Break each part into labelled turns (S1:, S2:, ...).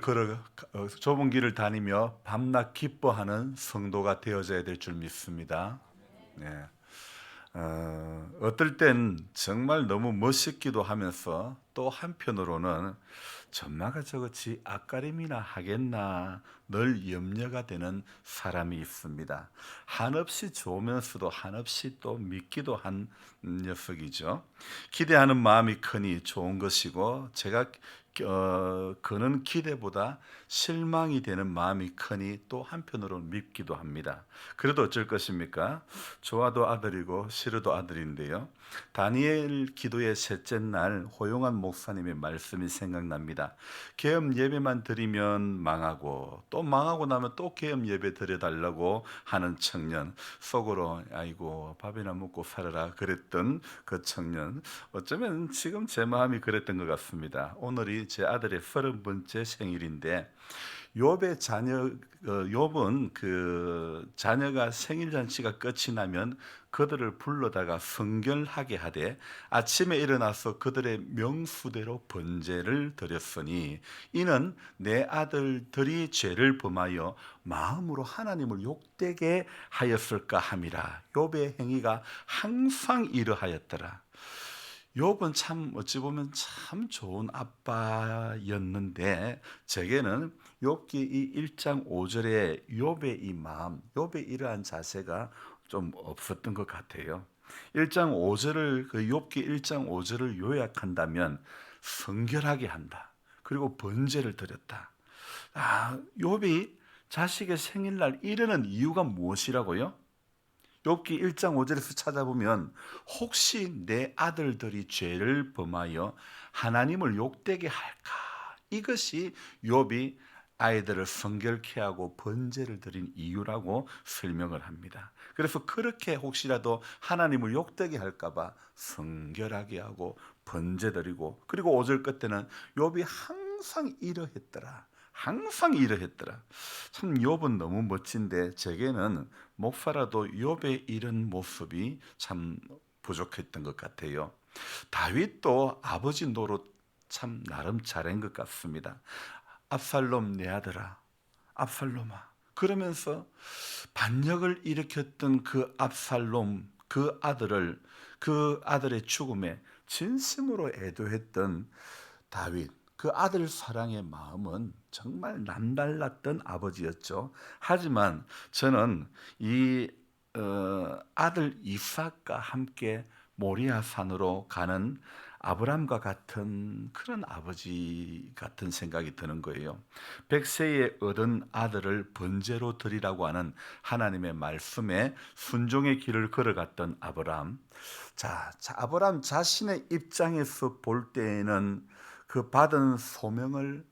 S1: 걸어 좁은 길을 다니며 밤낮 기뻐하는 성도가 되어져야 될 줄 믿습니다. 네. 어떨 땐 정말 너무 멋있기도 하면서 또 한편으로는 전마가 저것이 앞가림이나 하겠나 늘 염려가 되는 사람이 있습니다. 한없이 좋으면서도 한없이 또 믿기도 한 녀석이죠. 기대하는 마음이 크니 좋은 것이고 제가 그는 기대보다 실망이 되는 마음이 크니 또 한편으로는 밉기도 합니다. 그래도 어쩔 것입니까? 좋아도 아들이고 싫어도 아들인데요. 다니엘 기도의 셋째 날 호용한 목사님의 말씀이 생각납니다. 계엄 예배만 드리면 망하고 또 망하고 나면 또 계엄 예배 드려달라고 하는 청년, 속으로 아이고 밥이나 먹고 살아라 그랬던 그 청년, 어쩌면 지금 제 마음이 그랬던 것 같습니다. 오늘이 제 아들의 30번째 생일인데 욥의 자녀 욥은 그 자녀가 생일 잔치가 끝이 나면 그들을 불러다가 성결하게 하되 아침에 일어나서 그들의 명수대로 번제를 드렸으니 이는 내 아들들이 죄를 범하여 마음으로 하나님을 욕되게 하였을까 함이라. 욥의 행위가 항상 이러하였더라. 욥은 참 어찌 보면 참 좋은 아빠였는데 제게는 욥기 이 1장 5절에 욥의 이 마음, 욥의 이러한 자세가 좀 없었던 것 같아요. 1장 5절을 그 욥기 1장 5절을 요약한다면 성결하게 한다. 그리고 번제를 드렸다. 욥이 자식의 생일날 이르는 이유가 무엇이라고요? 욥기 1장 5절에서 찾아보면 혹시 내 아들들이 죄를 범하여 하나님을 욕되게 할까? 이것이 욥이 아이들을 성결케 하고 번제를 드린 이유라고 설명을 합니다. 그래서 그렇게 혹시라도 하나님을 욕되게 할까 봐 성결하게 하고 번제 드리고, 그리고 5절 끝에는 욥이 항상 이러했더라. 항상 이러했더라. 참 욥은 너무 멋진데 제게는 목사라도 욥의 이런 모습이 참 부족했던 것 같아요. 다윗도 아버지 노릇 참 나름 잘한 것 같습니다. 압살롬 내 아들아, 압살롬아. 그러면서 반역을 일으켰던 그 압살롬, 그 아들의 죽음에 진심으로 애도했던 다윗, 그 아들 사랑의 마음은 정말 남달랐던 아버지였죠. 하지만 저는 이 아들 이삭과 함께 모리아 산으로 가는 아브람과 같은 그런 아버지 같은 생각이 드는 거예요. 백세에 얻은 아들을 번제로 드리라고 하는 하나님의 말씀에 순종의 길을 걸어갔던 아브람. 아브람 자신의 입장에서 볼 때에는 그 받은 소명을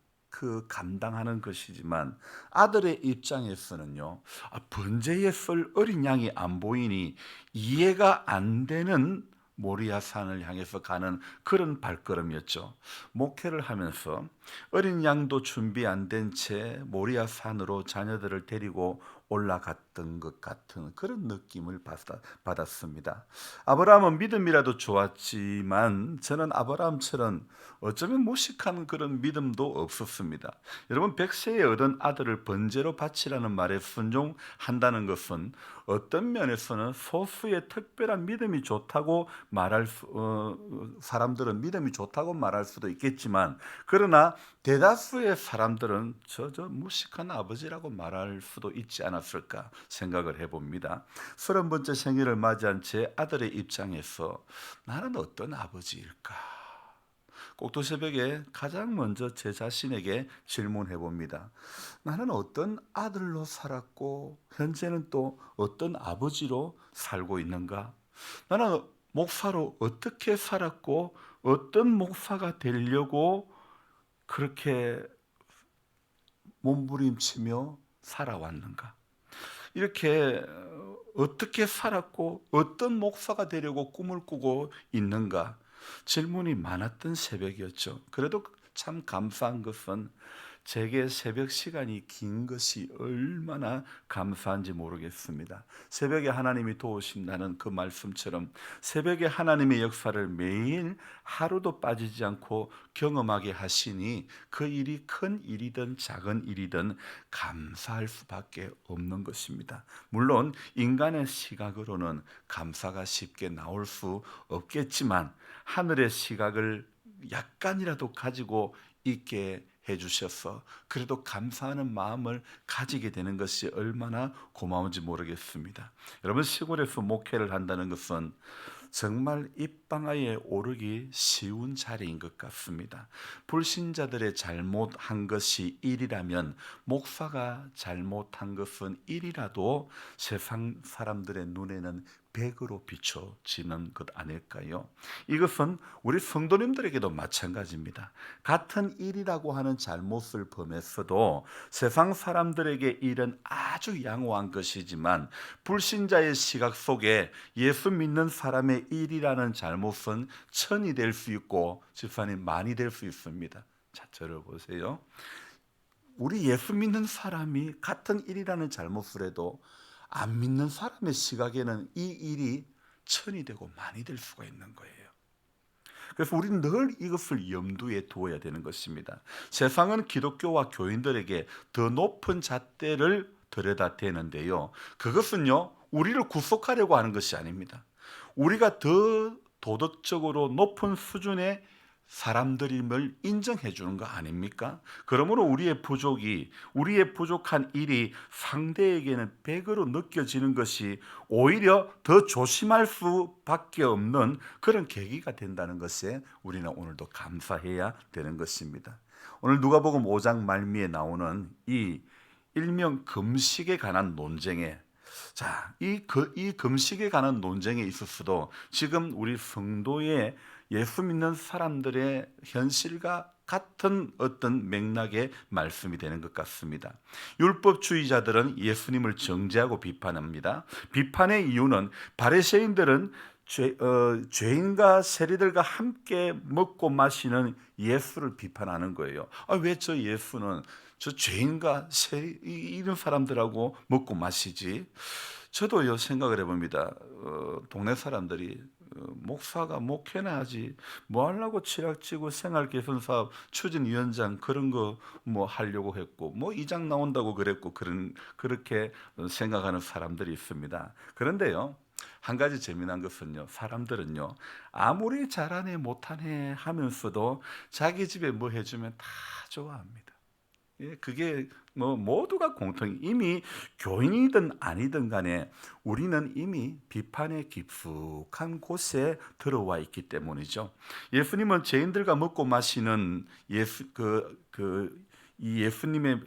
S1: 감당하는 것이지만 아들의 입장에서는요, 번제에 쓸 어린 양이 안 보이니 이해가 안 되는 모리아 산을 향해서 가는 그런 발걸음이었죠. 목회를 하면서 어린 양도 준비 안 된 채 모리아 산으로 자녀들을 데리고 올라갔던 것 같은 그런 느낌을 받았습니다. 아브라함은 믿음이라도 좋았지만 저는 아브라함처럼 어쩌면 무식한 그런 믿음도 없었습니다. 여러분, 백세에 얻은 아들을 번제로 바치라는 말에 순종한다는 것은 어떤 면에서는 소수의 특별한 믿음이 좋다고 사람들은 믿음이 좋다고 말할 수도 있겠지만, 그러나 대다수의 사람들은 저 무식한 아버지라고 말할 수도 있지 않았을까 생각을 해봅니다. 30번째 생일을 맞이한 제 아들의 입장에서 나는 어떤 아버지일까? 꼭두 새벽에 가장 먼저 제 자신에게 질문해 봅니다. 나는 어떤 아들로 살았고 현재는 또 어떤 아버지로 살고 있는가? 나는 목사로 어떻게 살았고 어떤 목사가 되려고 그렇게 몸부림치며 살아왔는가? 이렇게 어떻게 살았고 어떤 목사가 되려고 꿈을 꾸고 있는가? 질문이 많았던 새벽이었죠. 그래도 참 감사한 것은 제게 새벽 시간이 긴 것이 얼마나 감사한지 모르겠습니다. 새벽에 하나님이 도우신다는 그 말씀처럼 새벽에 하나님의 역사를 매일 하루도 빠지지 않고 경험하게 하시니 그 일이 큰 일이든 작은 일이든 감사할 수밖에 없는 것입니다. 물론 인간의 시각으로는 감사가 쉽게 나올 수 없겠지만 하늘의 시각을 약간이라도 가지고 있게 해주셔서 그래도 감사하는 마음을 가지게 되는 것이 얼마나 고마운지 모르겠습니다. 여러분, 시골에서 목회를 한다는 것은 정말 입방아에 오르기 쉬운 자리인 것 같습니다. 불신자들의 잘못한 것이 1이라면 목사가 잘못한 것은 1이라도 세상 사람들의 눈에는 100으로 비춰지는 것 아닐까요? 이것은 우리 성도님들에게도 마찬가지입니다. 같은 일이라고 하는 잘못을 범했어도 세상 사람들에게 일은 아주 양호한 것이지만 불신자의 시각 속에 예수 믿는 사람의 일이라는 잘못은 1000이 될 수 있고 집사님 만이 될 수 있습니다. 자, 저를 보세요. 우리 예수 믿는 사람이 같은 일이라는 잘못을 해도 안 믿는 사람의 시각에는 이 일이 1000이 되고 만이 될 수가 있는 거예요. 그래서 우리는 늘 이것을 염두에 두어야 되는 것입니다. 세상은 기독교와 교인들에게 더 높은 잣대를 들여다대는데요, 그것은요 우리를 구속하려고 하는 것이 아닙니다. 우리가 더 도덕적으로 높은 수준의 사람들임을 인정해 주는 거 아닙니까? 그러므로 우리의 부족한 일이 상대에게는 100으로 느껴지는 것이 오히려 더 조심할 수밖에 없는 그런 계기가 된다는 것에 우리는 오늘도 감사해야 되는 것입니다. 오늘 누가복음 5장 말미에 나오는 이 일명 금식에 관한 논쟁에, 이 금식에 관한 논쟁에 있어서도 지금 우리 성도의 예수 믿는 사람들의 현실과 같은 어떤 맥락의 말씀이 되는 것 같습니다. 율법주의자들은 예수님을 정죄하고 비판합니다. 비판의 이유는 바리새인들은 죄인과 세리들과 함께 먹고 마시는 예수를 비판하는 거예요. 왜 저 예수는 저 죄인과 이런 사람들하고 먹고 마시지? 저도요 생각을 해봅니다. 동네 사람들이 목사가 목회나 하지 뭐 하려고 칠학지구 생활개선사업 추진위원장 그런 거 뭐 하려고 했고 뭐 이장 나온다고 그랬고 그렇게 생각하는 사람들이 있습니다. 그런데요, 한 가지 재미난 것은요, 사람들은요 아무리 잘하네 못하네 하면서도 자기 집에 뭐 해주면 다 좋아합니다. 그게 뭐 모두가 이미 교인이든 아니든 간에 우리는 이미 비판의 깊숙한 곳에 들어와 있기 때문이죠. 예수님은 죄인들과 먹고 마시는 이 예수님의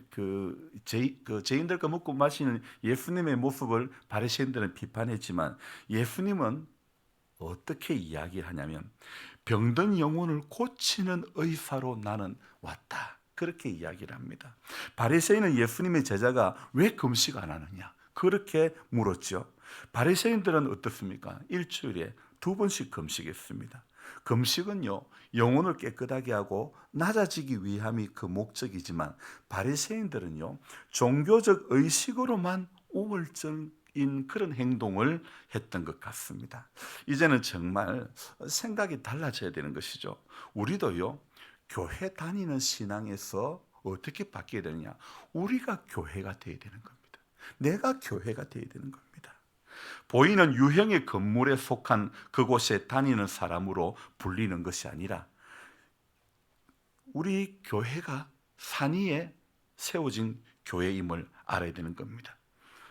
S1: 죄인들과 먹고 마시는 예수님의 모습을 바리새인들은 비판했지만 예수님은 어떻게 이야기하냐면 병든 영혼을 고치는 의사로 나는 왔다, 그렇게 이야기를 합니다. 바리새인은 예수님의 제자가 왜 금식 안 하느냐 그렇게 물었죠. 바리새인들은 어떻습니까? 일주일에 2번씩 금식했습니다. 금식은요 영혼을 깨끗하게 하고 낮아지기 위함이 그 목적이지만 바리새인들은요 종교적 의식으로만 우월적인 그런 행동을 했던 것 같습니다. 이제는 정말 생각이 달라져야 되는 것이죠. 우리도요 교회 다니는 신앙에서 어떻게 바뀌어야 되느냐? 우리가 교회가 되어야 되는 겁니다. 내가 교회가 되어야 되는 겁니다. 보이는 유형의 건물에 속한 그곳에 다니는 사람으로 불리는 것이 아니라 우리 교회가 산 위에 세워진 교회임을 알아야 되는 겁니다.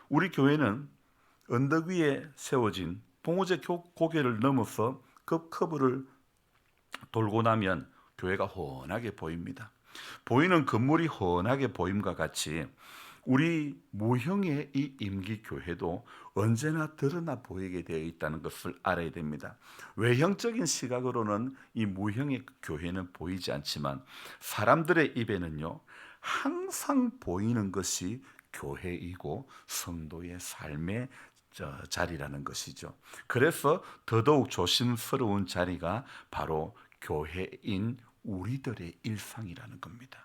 S1: 우리 교회는 언덕 위에 세워진 봉우제 고개를 넘어서 그 커브를 돌고 나면 교회가 훤하게 보입니다. 보이는 건물이 훤하게 보임과 같이 우리 무형의 이 임기교회도 언제나 드러나 보이게 되어 있다는 것을 알아야 됩니다. 외형적인 시각으로는 이 무형의 교회는 보이지 않지만 사람들의 입에는요 항상 보이는 것이 교회이고 성도의 삶의 자리라는 것이죠. 그래서 더더욱 조심스러운 자리가 바로 교회인 우리들의 일상이라는 겁니다.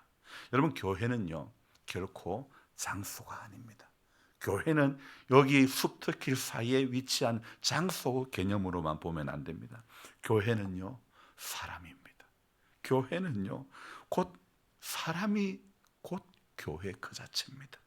S1: 여러분, 교회는요 결코 장소가 아닙니다. 교회는 여기 숲터길 사이에 위치한 장소 개념으로만 보면 안 됩니다. 교회는요 사람입니다. 교회는요 곧 사람이 곧 교회 그 자체입니다.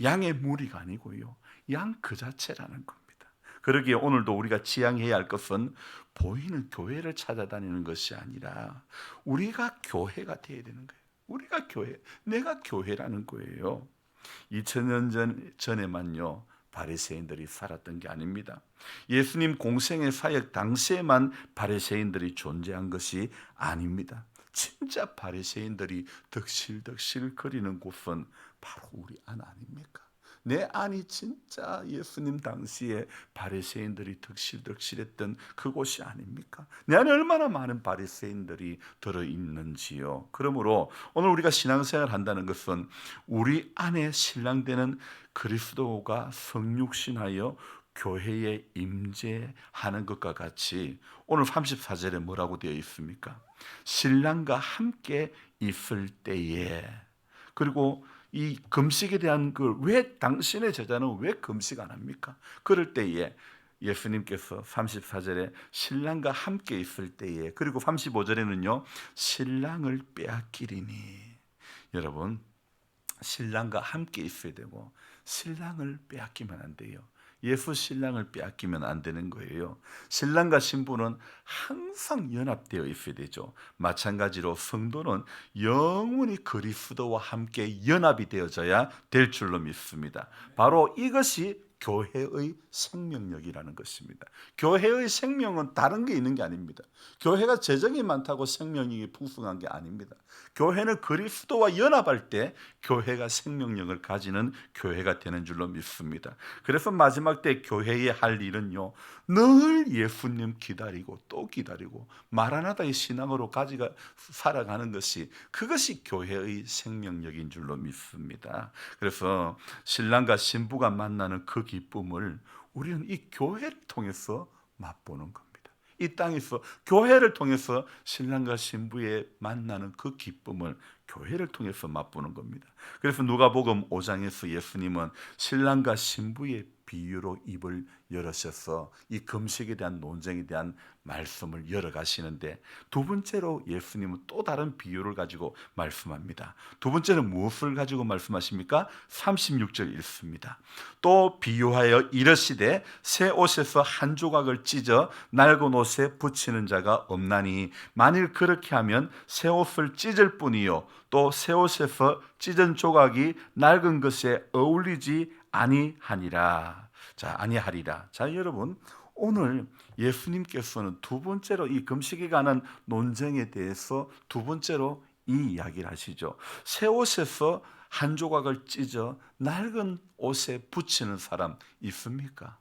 S1: 양의 무리가 아니고요, 양 그 자체라는 겁니다. 그러기에 오늘도 우리가 지향해야 할 것은 보이는 교회를 찾아다니는 것이 아니라 우리가 교회가 되어야 되는 거예요. 우리가 교회, 내가 교회라는 거예요. 2000년 전에만요 바리새인들이 살았던 게 아닙니다. 예수님 공생의 사역 당시에만 바리새인들이 존재한 것이 아닙니다. 진짜 바리새인들이 덕실덕실 거리는 곳은 바로 우리 안 아닙니까? 내 안이 진짜 예수님 당시에 바리새인들이 덕실덕실했던 그곳이 아닙니까? 내 안에 얼마나 많은 바리새인들이 들어있는지요. 그러므로 오늘 우리가 신앙생활을 한다는 것은 우리 안에 신랑되는 그리스도가 성육신하여 교회에 임재하는 것과 같이 오늘 34절에 뭐라고 되어 있습니까? 신랑과 함께 있을 때에, 그리고 이 금식에 대한 왜 당신의 제자는 왜 금식 안 합니까? 그럴 때에 예수님께서 34절에 신랑과 함께 있을 때에, 그리고 35절에는요 신랑을 빼앗기리니. 여러분, 신랑과 함께 있어야 되고 신랑을 빼앗기면 안 돼요. 예수 신랑을 빼앗기면 안 되는 거예요. 신랑과 신부는 항상 연합되어 있어야 되죠. 마찬가지로 성도는 영원히 그리스도와 함께 연합이 되어져야 될 줄로 믿습니다. 바로 이것이 교회의 생명력이라는 것입니다. 교회의 생명은 다른 게 있는 게 아닙니다. 교회가 재정이 많다고 생명력이 풍성한 게 아닙니다. 교회는 그리스도와 연합할 때 교회가 생명력을 가지는 교회가 되는 줄로 믿습니다. 그래서 마지막 때 교회의 할 일은요 늘 예수님 기다리고 또 기다리고 마라나다의 신앙으로 가지가 살아가는 것이, 그것이 교회의 생명력인 줄로 믿습니다. 그래서 신랑과 신부가 만나는 그 기쁨을 우리는 이 교회를 통해서 맛보는 겁니다. 이 땅에서 교회를 통해서 신랑과 신부의 만나는 그 기쁨을 교회를 통해서 맛보는 겁니다. 그래서 누가복음 5장에서 예수님은 신랑과 신부의 비유로 입을 열으셔서 이 금식에 대한 논쟁에 대한 말씀을 열어가시는데, 두 번째로 예수님은 또 다른 비유를 가지고 말씀합니다. 두 번째는 무엇을 가지고 말씀하십니까? 36절 읽습니다. 또 비유하여 이르시되 새 옷에서 한 조각을 찢어 낡은 옷에 붙이는 자가 없나니 만일 그렇게 하면 새 옷을 찢을 뿐이요 또 새 옷에서 찢은 조각이 낡은 것에 어울리지 아니하리라. 자, 여러분, 오늘 예수님께서는 두 번째로 이 금식에 관한 논쟁에 대해서 두 번째로 이 이야기를 하시죠. 새 옷에서 한 조각을 찢어 낡은 옷에 붙이는 사람 있습니까?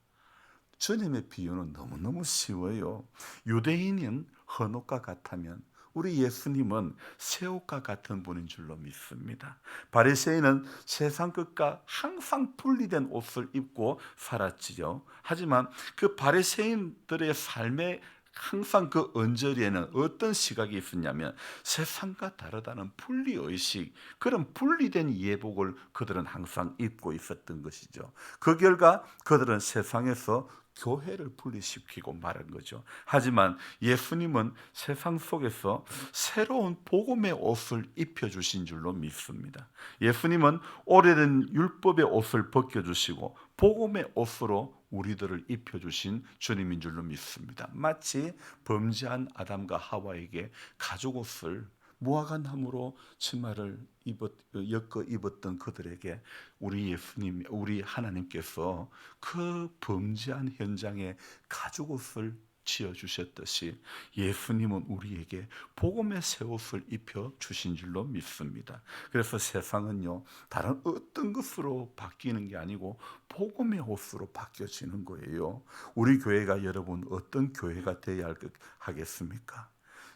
S1: 주님의 비유는 너무너무 쉬워요. 유대인은 헌옷과 같으면 우리 예수님은 새 옷과 같은 분인 줄로 믿습니다. 바리새인은 세상 것과 항상 분리된 옷을 입고 살았지요. 하지만 그 바리새인들의 삶에 항상 그 언저리에는 어떤 시각이 있었냐면 세상과 다르다는 분리의식, 그런 분리된 예복을 그들은 항상 입고 있었던 것이죠. 그 결과 그들은 세상에서 교회를 분리시키고 말한 거죠. 하지만 예수님은 세상 속에서 새로운 복음의 옷을 입혀주신 줄로 믿습니다. 예수님은 오래된 율법의 옷을 벗겨주시고 복음의 옷으로 우리들을 입혀주신 주님인 줄로 믿습니다. 마치 범죄한 아담과 하와에게 가죽옷을 무화과나무로 치마를 엮어 입었던 그들에게 우리 예수님, 우리 하나님께서 그 범죄한 현장에 가죽옷을 지어주셨듯이 예수님은 우리에게 복음의 새 옷을 입혀주신 줄로 믿습니다. 그래서 세상은요 다른 어떤 것으로 바뀌는 게 아니고 복음의 옷으로 바뀌어지는 거예요. 우리 교회가 여러분 어떤 교회가 되어야 하겠습니까?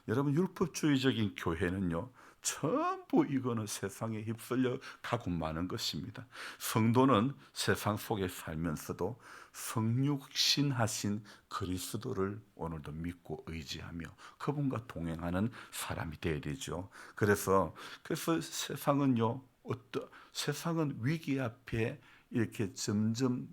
S1: 여러분, 율법주의적인 교회는요 전부 이거는 세상에 휩쓸려 가고 마는 것입니다. 성도는 세상 속에 살면서도 성육신하신 그리스도를 오늘도 믿고 의지하며 그분과 동행하는 사람이 되어야 되죠. 그래서 세상은 위기 앞에 이렇게 점점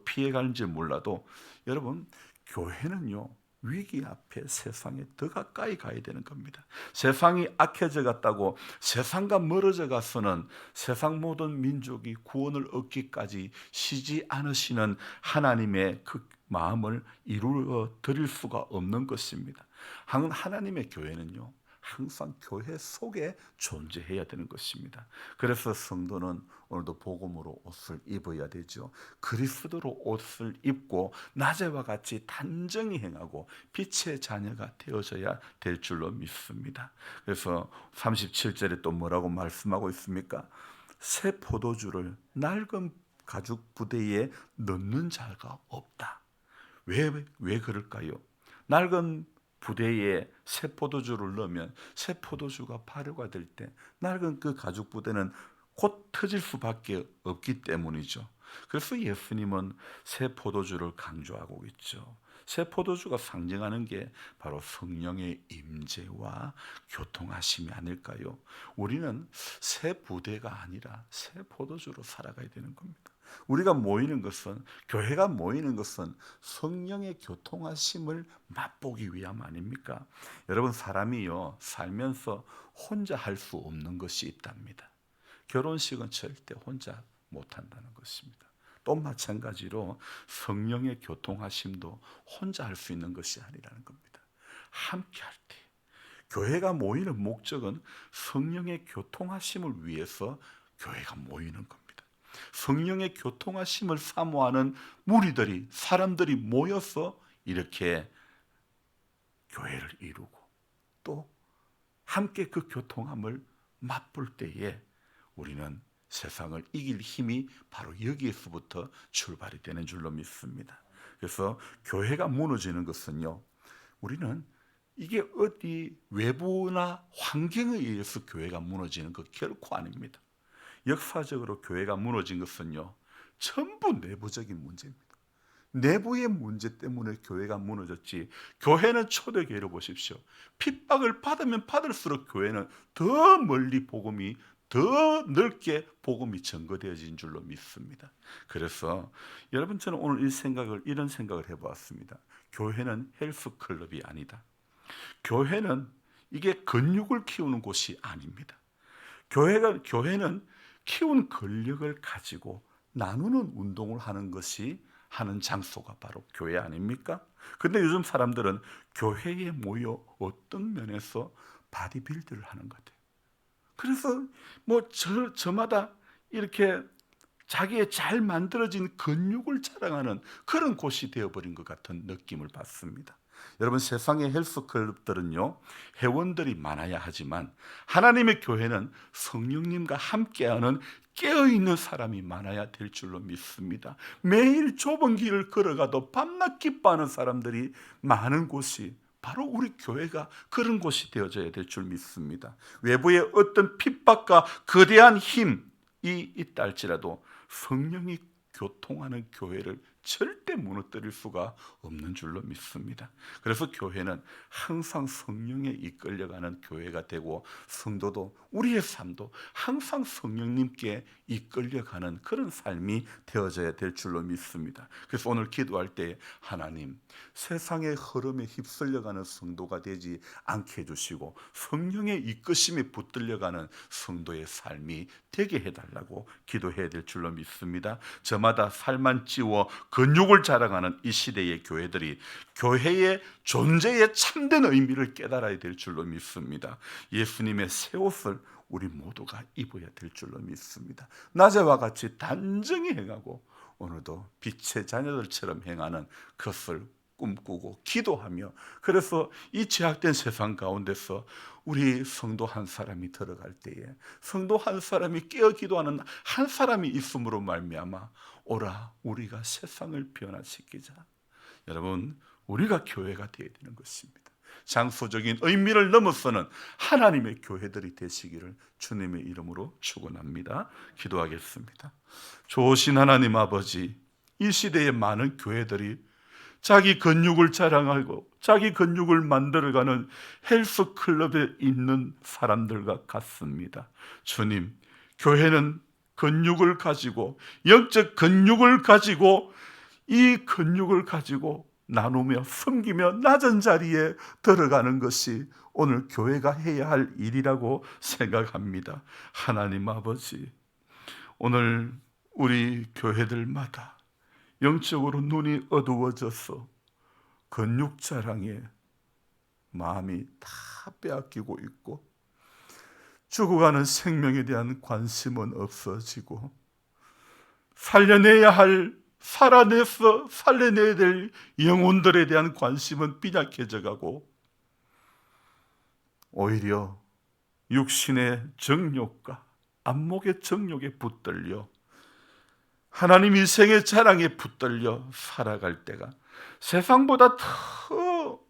S1: 피해가는지 몰라도 여러분, 교회는요 위기 앞에 세상에 더 가까이 가야 되는 겁니다. 세상이 악해져 갔다고 세상과 멀어져 가서는 세상 모든 민족이 구원을 얻기까지 쉬지 않으시는 하나님의 그 마음을 이루어 드릴 수가 없는 것입니다. 하나님의 교회는요 항상 교회 속에 존재해야 되는 것입니다. 그래서 성도는 오늘도 복음으로 옷을 입어야 되죠. 그리스도로 옷을 입고 낮에와 같이 단정히 행하고 빛의 자녀가 되어져야 될 줄로 믿습니다. 그래서 37절에 또 뭐라고 말씀하고 있습니까? 새 포도주를 낡은 가죽 부대에 넣는 자가 없다. 왜 그럴까요? 낡은 부대에 새 포도주를 넣으면 새 포도주가 발효가 될 때 낡은 그 가죽 부대는 곧 터질 수밖에 없기 때문이죠. 그래서 예수님은 새 포도주를 강조하고 있죠. 새 포도주가 상징하는 게 바로 성령의 임재와 교통하심이 아닐까요? 우리는 새 부대가 아니라 새 포도주로 살아가야 되는 겁니다. 우리가 모이는 것은, 교회가 모이는 것은 성령의 교통하심을 맛보기 위함 아닙니까? 여러분, 사람이요 살면서 혼자 할 수 없는 것이 있답니다. 결혼식은 절대 혼자 못한다는 것입니다. 또 마찬가지로 성령의 교통하심도 혼자 할 수 있는 것이 아니라는 겁니다. 함께 할 때, 교회가 모이는 목적은 성령의 교통하심을 위해서 교회가 모이는 겁니다. 성령의 교통하심을 사모하는 무리들이, 사람들이 모여서 이렇게 교회를 이루고 또 함께 그 교통함을 맛볼 때에 우리는 세상을 이길 힘이 바로 여기에서부터 출발이 되는 줄로 믿습니다. 그래서 교회가 무너지는 것은요, 우리는 이게 어디 외부나 환경에 의해서 교회가 무너지는 것 결코 아닙니다. 역사적으로 교회가 무너진 것은요 전부 내부적인 문제입니다. 내부의 문제 때문에 교회가 무너졌지, 교회는 초대교회로 보십시오. 핍박을 받으면 받을수록 교회는 더 멀리 복음이, 더 넓게 복음이 전거되어진 줄로 믿습니다. 그래서 여러분, 저는 오늘 이런 생각을 해보았습니다. 교회는 헬스클럽이 아니다. 교회는 이게 근육을 키우는 곳이 아닙니다. 교회는 키운 근력을 가지고 나누는 운동을 하는 장소가 바로 교회 아닙니까? 근데 요즘 사람들은 교회에 모여 어떤 면에서 바디빌드를 하는 것 같아요. 그래서 저마다 이렇게 자기의 잘 만들어진 근육을 자랑하는 그런 곳이 되어버린 것 같은 느낌을 받습니다. 여러분, 세상의 헬스클럽들은요 회원들이 많아야 하지만 하나님의 교회는 성령님과 함께하는 깨어있는 사람이 많아야 될 줄로 믿습니다. 매일 좁은 길을 걸어가도 밤낮 기뻐하는 사람들이 많은 곳이 바로 우리 교회가 그런 곳이 되어져야 될 줄 믿습니다. 외부의 어떤 핍박과 거대한 힘이 있다 할지라도 성령이 교통하는 교회를 절대 무너뜨릴 수가 없는 줄로 믿습니다. 그래서 교회는 항상 성령에 이끌려가는 교회가 되고, 성도도, 우리의 삶도 항상 성령님께 이끌려가는 그런 삶이 되어져야 될 줄로 믿습니다. 그래서 오늘 기도할 때 하나님, 세상의 흐름에 휩쓸려가는 성도가 되지 않게 해주시고 성령의 이끄심에 붙들려가는 성도의 삶이 되게 해달라고 기도해야 될 줄로 믿습니다. 저마다 살만 찌워 근육을 자랑하는 이 시대의 교회들이 교회의 존재의 참된 의미를 깨달아야 될 줄로 믿습니다. 예수님의 새 옷을 우리 모두가 입어야 될 줄로 믿습니다. 낮에와 같이 단정히 행하고 오늘도 빛의 자녀들처럼 행하는 것을 꿈꾸고 기도하며, 그래서 이 죄악된 세상 가운데서 우리 성도 한 사람이 들어갈 때에 성도 한 사람이 깨어 기도하는 한 사람이 있음으로 말미암아 오라 우리가 세상을 변화시키자. 여러분, 우리가 교회가 되어야 되는 것입니다. 장소적인 의미를 넘어서는 하나님의 교회들이 되시기를 주님의 이름으로 축원합니다. 기도하겠습니다. 좋으신 하나님 아버지, 이 시대의 많은 교회들이 자기 근육을 자랑하고 자기 근육을 만들어가는 헬스클럽에 있는 사람들과 같습니다. 주님, 교회는 근육을 가지고, 영적 근육을 가지고, 이 근육을 가지고 나누며 섬기며 낮은 자리에 들어가는 것이 오늘 교회가 해야 할 일이라고 생각합니다. 하나님 아버지, 오늘 우리 교회들마다 영적으로 눈이 어두워져서 근육 자랑에 마음이 다 빼앗기고 있고, 죽어가는 생명에 대한 관심은 없어지고, 살려내야 될 영혼들에 대한 관심은 삐약해져 가고, 오히려 육신의 정욕과 안목의 정욕에 붙들려 하나님 인생의 자랑에 붙들려 살아갈 때가 세상보다 더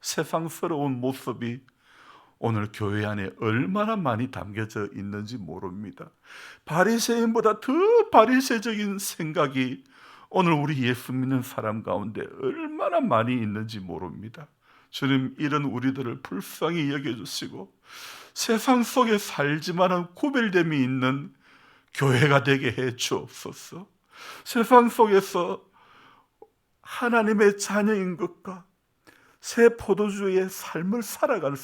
S1: 세상스러운 모습이 오늘 교회 안에 얼마나 많이 담겨져 있는지 모릅니다. 바리새인보다 더 바리새적인 생각이 오늘 우리 예수 믿는 사람 가운데 얼마나 많이 있는지 모릅니다. 주님, 이런 우리들을 불쌍히 여겨주시고 세상 속에 살지만은 구별됨이 있는 교회가 되게 해 주옵소서. 세상 속에서 하나님의 자녀인 것과 새 포도주의 삶을 살아가는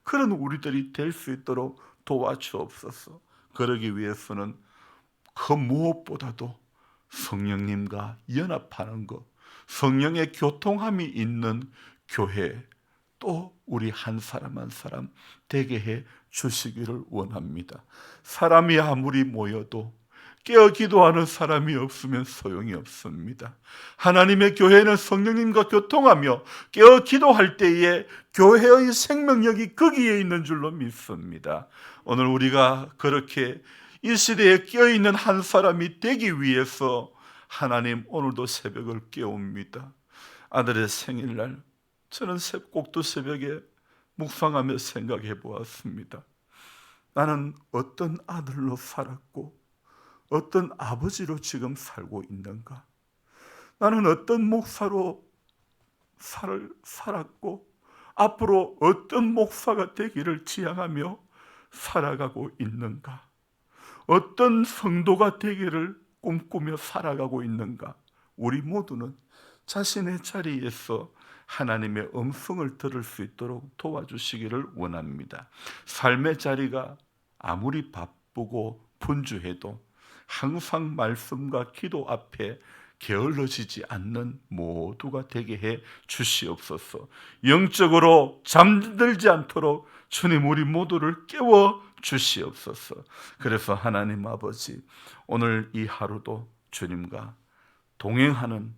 S1: 그런 우리들이 될 수 있도록 도와주옵소서. 그러기 위해서는 그 무엇보다도 성령님과 연합하는 것, 성령의 교통함이 있는 교회, 또 우리 한 사람 한 사람 되게 해 주시기를 원합니다. 사람이 아무리 모여도 깨어 기도하는 사람이 없으면 소용이 없습니다. 하나님의 교회는 성령님과 교통하며 깨어 기도할 때에 교회의 생명력이 거기에 있는 줄로 믿습니다. 오늘 우리가 그렇게 이 시대에 깨어있는 한 사람이 되기 위해서 하나님, 오늘도 새벽을 깨웁니다. 아들의 생일날 저는 꼭두 새벽에 묵상하며 생각해 보았습니다. 나는 어떤 아들로 살았고 어떤 아버지로 지금 살고 있는가? 나는 어떤 목사로 살았고 앞으로 어떤 목사가 되기를 지향하며 살아가고 있는가? 어떤 성도가 되기를 꿈꾸며 살아가고 있는가? 우리 모두는 자신의 자리에서 하나님의 음성을 들을 수 있도록 도와주시기를 원합니다. 삶의 자리가 아무리 바쁘고 분주해도 항상 말씀과 기도 앞에 게을러지지 않는 모두가 되게 해 주시옵소서. 영적으로 잠들지 않도록 주님 우리 모두를 깨워 주시옵소서. 그래서 하나님 아버지, 오늘 이 하루도 주님과 동행하는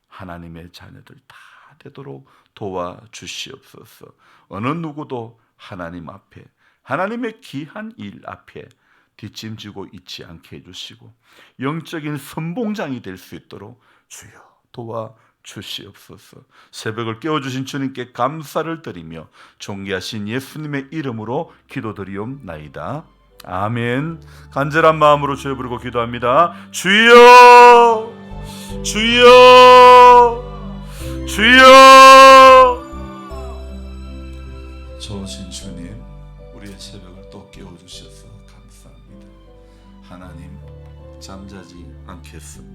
S1: 하나님의 자녀들 다 되도록 도와주시옵소서. 어느 누구도 하나님 앞에, 하나님의 귀한 일 앞에 뒷짐지고 있지 않게 해주시고 영적인 선봉장이 될 수 있도록 주여 도와주시옵소서. 새벽을 깨워주신 주님께 감사를 드리며 존귀하신 예수님의 이름으로 기도드리옵나이다. 아멘. 간절한 마음으로 주여 부르고 기도합니다. 주여, 주여, 주여. 좋으신 주님, 우리의 새벽을 또 깨워주셔서 감사합니다. 하나님, 잠자지 않겠습니다.